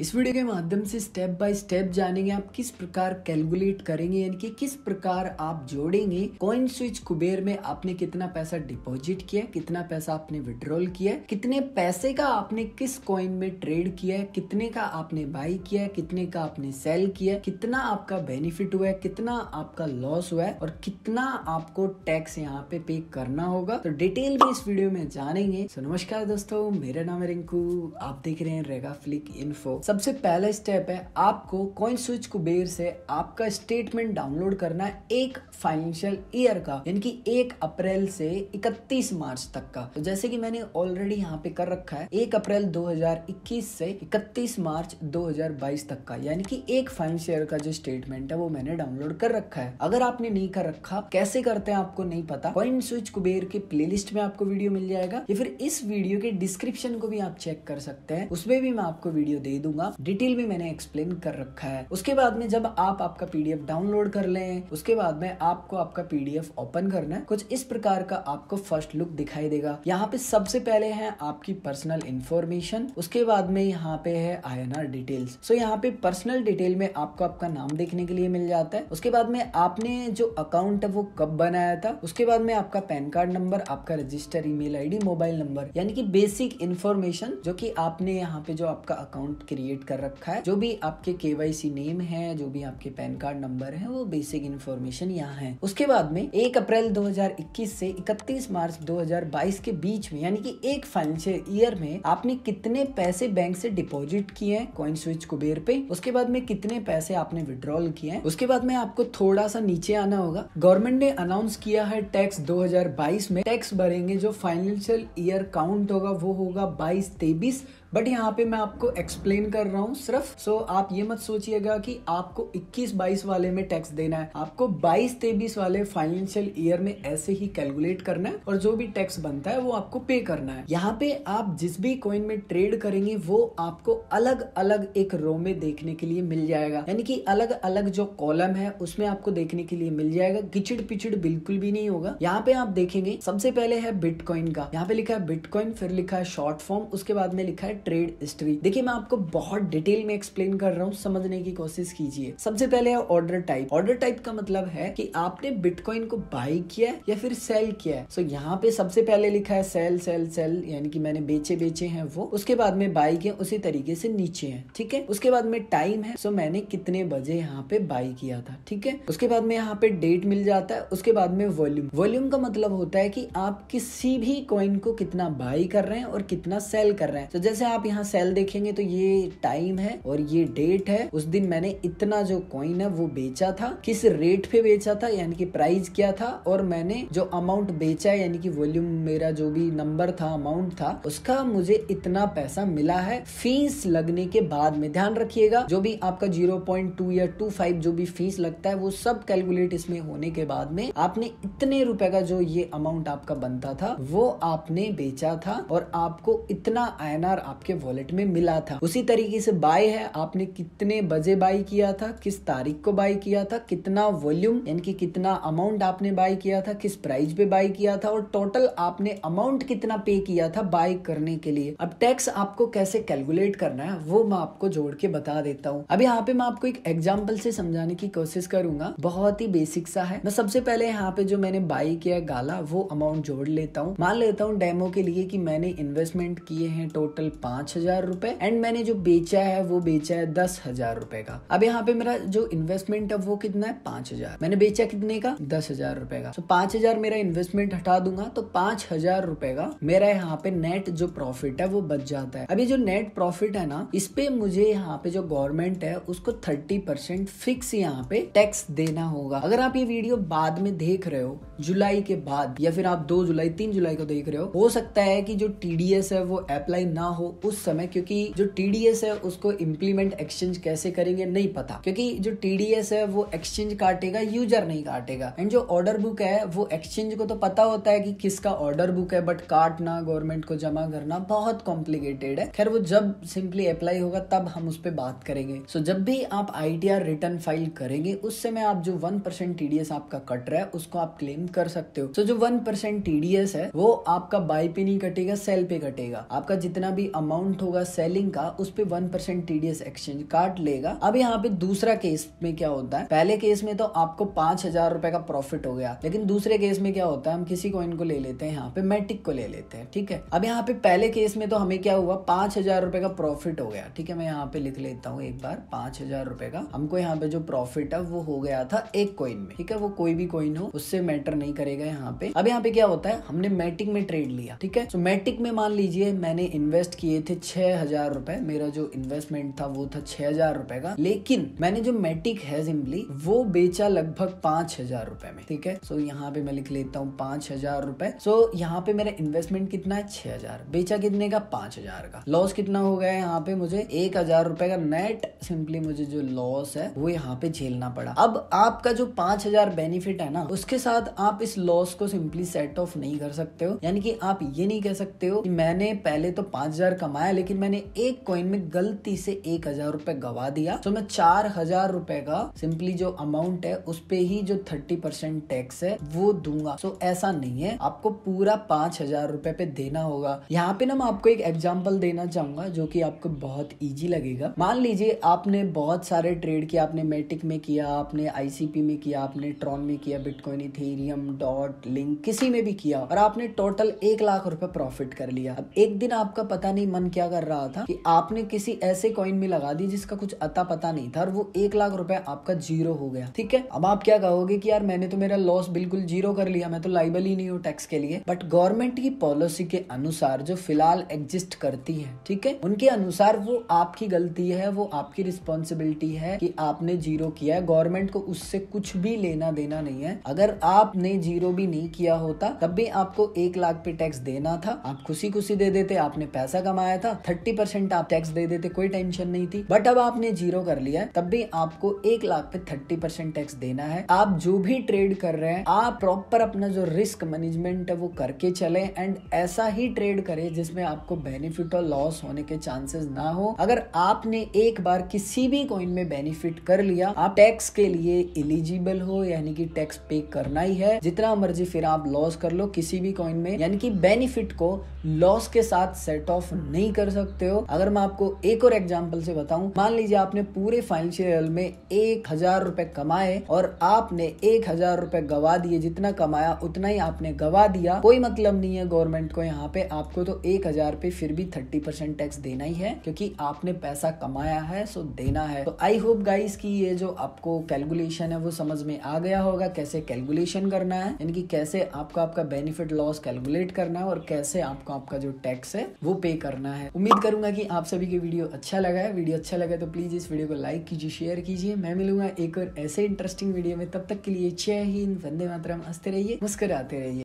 इस वीडियो के माध्यम से स्टेप बाय स्टेप जानेंगे आप किस प्रकार कैलकुलेट करेंगे, यानी कि किस प्रकार आप जोड़ेंगे कॉइन स्विच कुबेर में आपने कितना पैसा डिपॉजिट किया, कितना पैसा आपने विड्रॉल किया, कितने पैसे का आपने किस कॉइन में ट्रेड किया है, कितने का आपने बाई किया है, कितने का आपने सेल किया, कितना आपका बेनिफिट हुआ है, कितना आपका लॉस हुआ है और कितना आपको टैक्स यहाँ पे पे करना होगा। तो डिटेल में इस वीडियो में जानेंगे। नमस्कार दोस्तों, मेरा नाम है रिंकू, आप देख रहे हैं रेगा फ्लिक इन्फो। सबसे पहला स्टेप है आपको कॉइन स्विच कुबेर से आपका स्टेटमेंट डाउनलोड करना है एक फाइनेंशियल ईयर का, यानी कि 1 अप्रैल से 31 मार्च तक का। तो जैसे कि मैंने ऑलरेडी यहाँ पे कर रखा है 1 अप्रैल 2021 से 31 मार्च 2022 तक का, यानी कि एक फाइनेंशियल ईयर का जो स्टेटमेंट है वो मैंने डाउनलोड कर रखा है। अगर आपने नहीं कर रखा, कैसे करते हैं आपको नहीं पता, कॉइन स्विच कुबेर के प्लेलिस्ट में आपको वीडियो मिल जाएगा या फिर इस वीडियो के डिस्क्रिप्शन को भी आप चेक कर सकते हैं, उसमें भी मैं आपको वीडियो दे दूंगा। डिटेल में मैंने एक्सप्लेन कर रखा है। उसके बाद में जब आप आपका पीडीएफ डाउनलोड कर लें, उसके बाद में आपको आपका पीडीएफ ओपन करना है। कुछ इस प्रकार का आपको फर्स्ट लुक दिखाई देगा। यहाँ पे सबसे पहले है आपकी पर्सनल इंफॉर्मेशन, उसके बाद में यहाँ पे है INR डिटेल्स। सो यहाँ पे पर्सनल डिटेल में आपको आपका नाम देखने के लिए मिल जाता है। उसके बाद में आपने जो अकाउंट है वो कब बनाया था, उसके बाद में आपका पैन कार्ड नंबर, आपका register email ID, mobile number, यानी कि बेसिक इन्फॉर्मेशन जो कि आपने यहाँ पे जो आपका अकाउंट क्रिएट कर रखा है, जो भी आपके KYC नेम है, जो भी आपके पैन कार्ड नंबर है, वो बेसिक इन्फॉर्मेशन यहाँ है। उसके बाद में 1 अप्रैल 2021 से 31 मार्च 2022 के बीच में, यानी कि एक फाइनेंशियल ईयर में आपने कितने पैसे बैंक से डिपॉजिट किए हैं कॉइन स्विच कुबेर पे, उसके बाद में कितने पैसे आपने विड्रॉल किए हैं। उसके बाद में आपको थोड़ा सा नीचे आना होगा। गवर्नमेंट ने अनाउंस किया है टैक्स 2022 में टैक्स भरेंगे, जो फाइनेंशियल ईयर काउंट होगा वो होगा 22-23, बट यहाँ पे मैं आपको एक्सप्लेन कर रहा हूँ सिर्फ। सो आप ये मत सोचिएगा कि आपको 21-22 वाले में टैक्स देना है, आपको 22-23 वाले फाइनेंशियल ईयर में ऐसे ही कैलकुलेट करना है और जो भी टैक्स बनता है वो आपको पे करना है। यहाँ पे आप जिस भी कॉइन में ट्रेड करेंगे वो आपको अलग अलग एक रो में देखने के लिए मिल जाएगा, यानी कि अलग अलग जो कॉलम है उसमें आपको देखने के लिए मिल जाएगा। किचड़ पिचड़ बिल्कुल भी नहीं होगा। यहाँ पे आप देखेंगे सबसे पहले है बिटकॉइन का, यहाँ पे लिखा है बिटकॉइन, फिर लिखा है शॉर्ट फॉर्म, उसके बाद में लिखा है ट्रेड हिस्ट्री। देखिए मैं आपको बहुत डिटेल में एक्सप्लेन कर रहा हूँ, समझने की कोशिश कीजिए। सबसे पहले है ऑर्डर टाइप। ऑर्डर टाइप का मतलब है कि आपने बिटकॉइन को बाई किया है या फिर सेल किया है। सो यहाँ पे सबसे पहले लिखा है सेल सेल सेल, यानी कि मैंने बेचे हैं वो। उसके बाद में बाई किया, उसी तरीके से नीचे है, ठीक है। उसके बाद में टाइम है, सो मैंने कितने बजे यहाँ पे बाई किया था, ठीक है। उसके बाद में यहाँ पे डेट मिल जाता है। उसके बाद में वॉल्यूम। वॉल्यूम का मतलब होता है कि आप किसी भी कॉइन को कितना बाई कर रहे हैं और कितना सेल कर रहे हैं। तो जैसे आप यहाँ सेल देखेंगे तो ये टाइम है और ये डेट है। उस दिन मैंने इतना जो कॉइन है वो बेचा था, किस रेट पे बेचा था, यानी कि प्राइस क्या था, और मैंने जो अमाउंट बेचा है, यानी कि वॉल्यूम मेरा जो भी नंबर था, अमाउंट था, उसका मुझे इतना पैसा मिला है फीस लगने के बाद में। ध्यान रखिएगा जो भी आपका 0.2 या 25 जो भी फीस लगता है वो सब कैलकुलेट इसमें होने के बाद में आपने इतने रुपए का जो ये अमाउंट आपका बनता था वो आपने बेचा था और आपको इतना INR आपके वॉलेट में मिला था। उसी तरीके से बाय है, आपने कितने बजे बाय किया था, किस तारीख को बाय किया था, कितना वॉल्यूम यानी कि कितना अमाउंट आपने बाय किया था, किस प्राइस पे बाय किया था और टोटल आपने अमाउंट कितना पे किया था बाय करने के लिए। अब टैक्स आपको कैसे कैलकुलेट करना है वो मैं आपको जोड़ के बता देता हूँ। अब यहाँ पे मैं आपको एक एग्जाम्पल से समझाने की कोशिश करूंगा, बहुत ही बेसिक सा है। मैं सबसे पहले यहाँ पे जो मैंने बाय किया गाला वो अमाउंट जोड़ लेता हूँ। मान लेता हूँ डेमो के लिए कि मैंने इन्वेस्टमेंट किए हैं टोटल 5,000 रुपए एंड मैंने जो बेचा है वो बेचा है 10,000 रुपए का। अब यहाँ पे मेरा जो इन्वेस्टमेंट है वो कितना है 5,000, मैंने बेचा कितने का 10,000 रुपए का। तो 5,000 मेरा इन्वेस्टमेंट हटा दूंगा तो 5,000 रुपए का मेरा यहाँ पे नेट जो प्रॉफिट है वो बच जाता है। अभी जो नेट प्रॉफिट है ना, इस पे मुझे यहाँ पे जो गवर्नमेंट है उसको 30% फिक्स यहाँ पे टैक्स देना होगा। अगर आप ये वीडियो बाद में देख रहे हो जुलाई के बाद या फिर आप 2 जुलाई 3 जुलाई को देख रहे हो सकता है कि जो TDS है वो अप्लाई ना हो उस समय, क्योंकि जो TDS है उसको इम्प्लीमेंट एक्सचेंज कैसे करेंगे नहीं पता, क्योंकि जो TDS है वो एक्सचेंज काटेगा, यूजर नहीं काटेगा। एंड जो ऑर्डर बुक है वो एक्सचेंज को तो पता होता है कि किसका ऑर्डर बुक है, बट काटना, गवर्नमेंट को जमा करना बहुत कॉम्प्लिकेटेड है। खैर वो जब सिंपली अप्लाई होगा तब हम उस पर बात करेंगे। सो जब भी आप ITR रिटर्न फाइल करेंगे उस समय आप जो 1% TDS आपका कट रहा है उसको आप क्लेम कर सकते हो। सो जो 1% TDS है वो आपका बाय पे नहीं कटेगा, सेल पे कटेगा। आपका जितना भी अमाउंट होगा सेलिंग का उस पे 1% TDS एक्सचेंज काट लेगा। अब यहाँ पे दूसरा केस में क्या होता है, पहले केस में तो आपको 5,000 रुपए का प्रॉफिट हो गया, लेकिन दूसरे केस में क्या होता है, हम किसी कॉइन को ले लेते हैं, यहाँ पे मैटिक को ले लेते हैं, ठीक है। अब यहाँ पे पहले केस में तो हमें क्या हुआ, 5,000 रुपए का प्रॉफिट हो गया, ठीक है। मैं यहाँ पे लिख लेता हूँ एक बार, 5,000 रुपए का हमको यहाँ पे जो प्रॉफिट है वो हो गया था एक कॉइन में, ठीक है। वो कोई भी कॉइन हो उससे मैटर नहीं करेगा यहाँ पे। अब यहाँ पे क्या होता है, हमने मैटिक में ट्रेड लिया, ठीक है। तो मैटिक में मान लीजिए मैंने इन्वेस्ट किए थे 6,000 रुपए, मेरा जो इन्वेस्टमेंट था वो था 6,000 रुपए का, लेकिन मैंने जो मैटिक है सिंपली वो बेचा लगभग 5,000 रुपए में, ठीक है। सो यहाँ पे मैं लिख लेता हूँ 5,000 रुपए। सो यहाँ पे मेरा इन्वेस्टमेंट कितना है, 6,000, बेचा कितने का, 5,000 का। लॉस कितना हो गया यहाँ पे, मुझे 1,000 रुपए का नेट सिंपली मुझे जो लॉस है वो यहाँ पे झेलना पड़ा। अब आपका जो 5,000 बेनिफिट है ना, उसके साथ आप इस लॉस को सिंपली सेट ऑफ नहीं कर सकते हो। यानी कि आप ये नहीं कह सकते हो कि मैंने पहले तो 5,000 कमाया लेकिन मैंने एक कॉइन में गलती से 1,000 रुपए गवा दिया, तो मैं 4,000 रुपए का सिंपली जो अमाउंट है उस पे ही जो 30% टैक्स है वो दूंगा। सो ऐसा नहीं है, आपको पूरा 5,000 रुपए पे देना होगा। यहाँ पे ना मैं आपको एक एग्जांपल देना चाहूंगा जो कि आपको बहुत इजी लगेगा। मान लीजिए आपने बहुत सारे ट्रेड किया, आपने मैटिक में किया, आपने ICP में किया, आपने ट्रॉन में किया, बिटकॉइन, इथेरियम, डॉट, लिंक, किसी में भी किया और आपने टोटल 1 लाख रुपए प्रॉफिट कर लिया। अब एक दिन आपका पता नहीं मन क्या कर रहा था कि आपने किसी ऐसे कॉइन में लगा दी जिसका कुछ अता पता नहीं था और वो 1 लाख रुपए आपका जीरो हो गया, ठीक है। अब आप क्या कहोगे कि यार मैंने तो मेरा लॉस बिल्कुल जीरो कर लिया, मैं तो लाइबल ही नहीं हूँ टैक्स के लिए। बट गवर्नमेंट की पॉलिसी के अनुसार जो फिलहाल एग्जिस्ट करती है, ठीक है, उनके अनुसार वो आपकी गलती है, वो आपकी रिस्पॉन्सिबिलिटी है कि आपने जीरो किया है। गवर्नमेंट को उससे कुछ भी लेना देना नहीं है। अगर आपने जीरो भी नहीं किया होता तब भी आपको 1 लाख पे टैक्स देना था, आप खुशी खुशी दे देते, आपने पैसा कमाया था, 30% आप टैक्स दे देते, कोई टेंशन नहीं थी। बट अब आपने जीरो कर लिया है तब भी आपको 1 लाख पे 30% टैक्स देना है। आप जो भी ट्रेड कर रहे हैं आप प्रॉपर अपना जो रिस्क मैनेजमेंट है वो करके चले एंड ऐसा ही ट्रेड करें जिसमें आपको बेनिफिट और लॉस होने के चांसेस ना हो। अगर आपने एक बार किसी भी कॉइन में बेनिफिट कर लिया, आप टैक्स के लिए एलिजिबल हो, यानी कि टैक्स पे करना ही है। जितना मर्जी फिर आप लॉस कर लो किसी भी कॉइन में, यानी कि बेनिफिट को लॉस के साथ सेट ऑफ नहीं कर सकते हो। अगर मैं आपको एक और एग्जांपल से बताऊं, मान लीजिए आपने पूरे फाइनेंशियल ईयर में 1,000 रुपए कमाए और आपने 1,000 रुपए गवा दिए, जितना कमाया उतना ही आपने गवा दिया, कोई मतलब नहीं है गवर्नमेंट को यहाँ पे। आपको तो 1,000 पे फिर भी 30% टैक्स देना ही है क्योंकि आपने पैसा कमाया है, सो देना है। तो आई होप गाइस कि ये जो आपको कैलकुलेशन है वो समझ में आ गया होगा, कैसे कैलकुलेशन करना है, यानी कि कैसे आपको आपका बेनिफिट लॉस कैलकुलेट करना है और कैसे आपको आपका जो टैक्स है वो पे करना है। उम्मीद करूंगा कि आप सभी के वीडियो अच्छा लगा है। वीडियो अच्छा लगा तो प्लीज इस वीडियो को लाइक कीजिए, शेयर कीजिए। मैं मिलूंगा एक और ऐसे इंटरेस्टिंग वीडियो में, तब तक के लिए जय हिंद, वंदे मातरम, हंसते रहिए, मुस्कुराते रहिए।